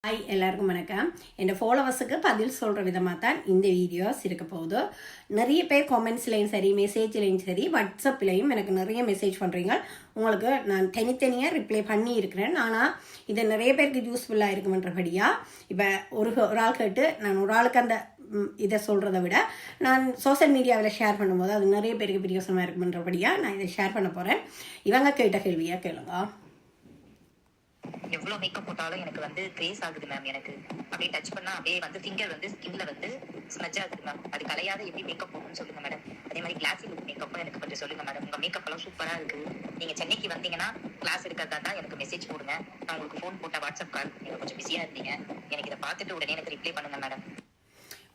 Hi எல்லாருக்கும் வணக்கம். என் ஃபாலோவர்ஸுக்கு பதில் சொல்கிற விதமாக தான் இந்த வீடியோஸ் இருக்க போகுது. நிறைய பேர் காமெண்ட்ஸ்லையும் சரி, மெசேஜ்லையும் சரி, வாட்ஸ்அப்லேயும் எனக்கு நிறைய மெசேஜ் பண்ணுறீங்க. உங்களுக்கு நான் தனித்தனியாக ரிப்ளை பண்ணி இருக்கிறேன். ஆனால் இது நிறைய பேருக்கு யூஸ்ஃபுல்லாக இருக்குமன்றபடியாக இப்போ ஒரு ஆள் கேட்டு நான் ஒரு ஆளுக்கு அந்த இதை சொல்கிறத விட நான் சோஷியல் மீடியாவில் ஷேர் பண்ணும்போது அது நிறைய பேருக்கு பிரியோசனமாக இருக்குமன்றபடியாக நான் இதை ஷேர் பண்ண போகிறேன். இவங்க கேட்ட கேள்வியாக கேளுங்க. எவ்வளவு மேக்கப் போட்டாலும் எனக்கு வந்து கிரேஸ் ஆகுது மேம். எனக்கு அப்படியே டச் பண்ணா அப்படியே வந்து ஃபிங்கர் வந்து ஸ்கின்ல வந்து ஸ்மஜ் ஆகுது மேம். அது கலையாத எப்படி மேக்கப் போகணும்னு சொல்லுங்க மேடம். அதே மாதிரி கிளாஸி லுக் மேக்கப்பும் எனக்கு கொஞ்சம் சொல்லுங்க மேடம். உங்க மேக்கப் எல்லாம் சூப்பரா இருக்கு. நீங்க சென்னைக்கு வந்தீங்கன்னா கிளாஸ் எடுக்கிறதா தான் எனக்கு மெசேஜ் போடுங்க. நான் உங்களுக்கு ஃபோன் போட்ட வாட்ஸ்அப் கால் நீங்க கொஞ்சம் பிஸியா இருந்தீங்க. எனக்கு இதை பார்த்துட்டு உடனே எனக்கு ரிப்ளை பண்ணுங்க மேடம்.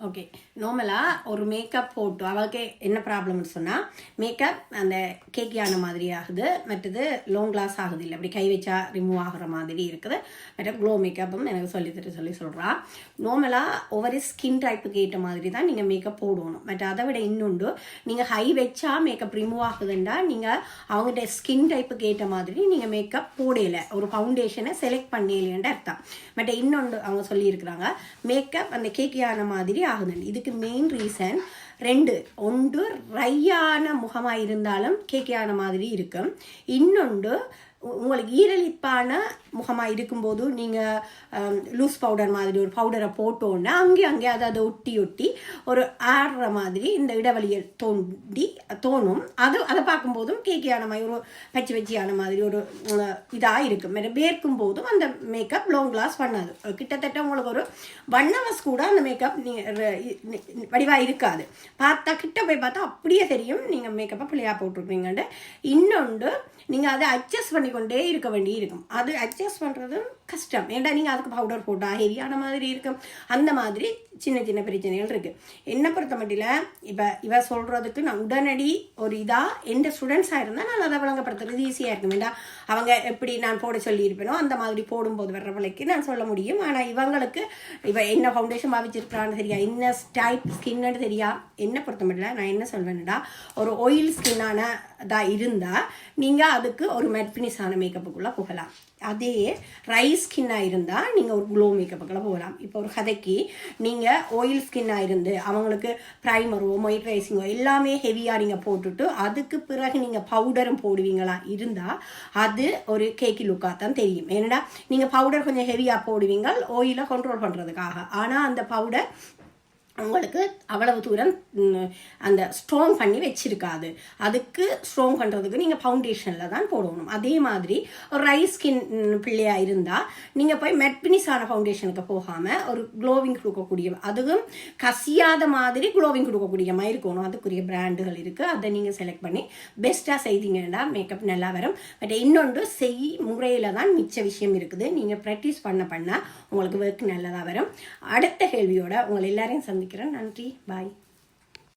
ஓகே, நார்மலாக ஒரு மேக்கப் போட்டு அவளுக்கு என்ன ப்ராப்ளம்னு சொன்னால், மேக்கப் அந்த கேக்கியான மாதிரி ஆகுது, மற்றது லாங் கிளாஸ் ஆகுது, இல்லை அப்படி கை வச்சா ரிமூவ் ஆகிற மாதிரி இருக்குது. மற்ற க்ளோ மேக்கப்பும் எனக்கு சொல்லி சொல்கிறான். நார்மலாக ஒவ்வொரு ஸ்கின் டைப்புக்கு ஏற்ற மாதிரி தான் நீங்கள் மேக்கப் போடணும். மற்ற அதை விட இன்னொன்று, நீங்கள் ஹை வச்சா மேக்கப் ரிமூவ் ஆகுதுண்டா நீங்கள் அவங்கள்ட்ட ஸ்கின் டைப்புக்கு ஏற்ற மாதிரி நீங்கள் மேக்கப் போடலை, ஒரு ஃபவுண்டேஷனை செலக்ட் பண்ணலைன்ற அர்த்தம். மற்ற இன்னொன்று அவங்க சொல்லியிருக்கிறாங்க, மேக்கப் அந்த கேக்கியான மாதிரி ஆகுதுன்னு. இதுக்கு மெயின் ரீசன் ஒன்று ரையான முகமாக இருந்தாலும் கேக்கியான மாதிரி இருக்கும். இன்னொன்று உங்களுக்கு ஈரலிப்பான முகமாக இருக்கும்போது நீங்கள் லூஸ் பவுடர் மாதிரி ஒரு பவுடரை போட்டோன்னா அங்கே அதை ஒட்டி ஒரு ஆடுற மாதிரி இந்த இடைவெளியை தோணும். அதை பார்க்கும்போதும் கேக்கியான மாதிரி ஒரு பச்சியான மாதிரி ஒரு இதாக இருக்கும். வேர்க்கும் போதும் அந்த மேக்கப் லாங் கிளாஸ் பண்ணாது. கிட்டத்தட்ட உங்களுக்கு ஒரு 1 hours கூட அந்த மேக்கப் வடிவாக இருக்காது. கிட்ட போய் பார்த்தா அப்படியே தெரியும் நீங்கள் மேக்கப்பை பிள்ளையாக போட்டிருக்கீங்கன்ட்டு. இன்னொன்று, நீங்கள் அதை அட்ஜஸ்ட் பண்ணிக்கொண்டே இருக்க வேண்டி இருக்கும். அது அட்ஜஸ்ட் பண்ணுறதும் கஷ்டம். ஏன்டா நீங்கள் அதுக்கு பவுடர் போட்டால் ஹெவியான மாதிரி இருக்கும். அந்த மாதிரி சின்ன பிரச்சனைகள் இருக்குது. என்னை பொறுத்த மட்டில் இப்போ இவ சொல்கிறதுக்கு நான் உடனடி ஒரு இதாக எந்த ஸ்டூடெண்ட்ஸாக இருந்தால் நான் அதை வழங்கப்படுத்துறது ஈஸியாக இருக்கும். ஏன்டா அவங்க எப்படி நான் போட சொல்லியிருப்பேனோ அந்த மாதிரி போடும்போது வர்ற பிள்ளைக்கு நான் சொல்ல முடியும். ஆனால் இவங்களுக்கு என்ன ஃபவுண்டேஷன் பாவிச்சிருக்கிறான்னு தெரியா, என்ன டைப் ஸ்கின்னு தெரியா. என்னை பொறுத்த மட்டில் நான் என்ன சொல்வேன்டா, ஒரு ஆயில் ஸ்கின்னானதாக இருந்தால் நீங்கள் அதுக்கு ஒரு மெட்ஃபினிஷான மேக்கப்புக்குள்ளே போகலாம். அதே ரைஸ் ஸ்கின்னாக இருந்தால் நீங்கள் ஒரு க்ளோ மேக்கப்புக்கெல்லாம் போகலாம். இப்போ ஒரு கதைக்கு நீங்கள் ஆயில் ஸ்கின்னாக இருந்து அவங்களுக்கு ப்ரைமரோ மாய்ஸ்சரைசிங்கோ எல்லாமே ஹெவியாக நீங்கள் போட்டுட்டு அதுக்கு பிறகு நீங்கள் பவுடரும் போடுவீங்களா இருந்தால் அது ஒரு கேக்கி லுக்காக தான் தெரியும். ஏன்னா நீங்கள் பவுடர் கொஞ்சம் ஹெவியாக போடுவீங்க ஆயிலை கண்ட்ரோல் பண்ணுறதுக்காக. ஆனால் அந்த பவுடர் உங்களுக்கு அவ்வளவு தூரம் அந்த ஸ்ட்ராங் பண்ணி வச்சிருக்காது. அதுக்கு ஸ்ட்ராங் பண்ணுறதுக்கு நீங்கள் ஃபவுண்டேஷனில் தான் போடணும். அதே மாதிரி ஒரு ரைஸ் ஸ்கின் பிள்ளையாக இருந்தால் நீங்கள் போய் மெட்பினிஸான ஃபவுண்டேஷனுக்கு போகாமல் ஒரு க்ளோவிங் கொடுக்கக்கூடிய, அதுவும் கசியாத மாதிரி க்ளோவிங் கொடுக்கக்கூடிய மாதிரி இருக்கணும். அதுக்குரிய பிராண்டுகள் இருக்குது. அதை நீங்கள் செலக்ட் பண்ணி பெஸ்ட்டாக செய்தீங்கன்னா மேக்கப் நல்லா வரும். பட் இன்னொன்று முறையில் தான் மிச்ச விஷயம் இருக்குது. நீங்கள் ப்ராக்டிஸ் பண்ண உங்களுக்கு ஒர்க் நல்லதாக வரும். அடுத்த கேள்வியோட உங்களை எல்லாரையும் சந்திக்கிறேன். நன்றி, பாய்.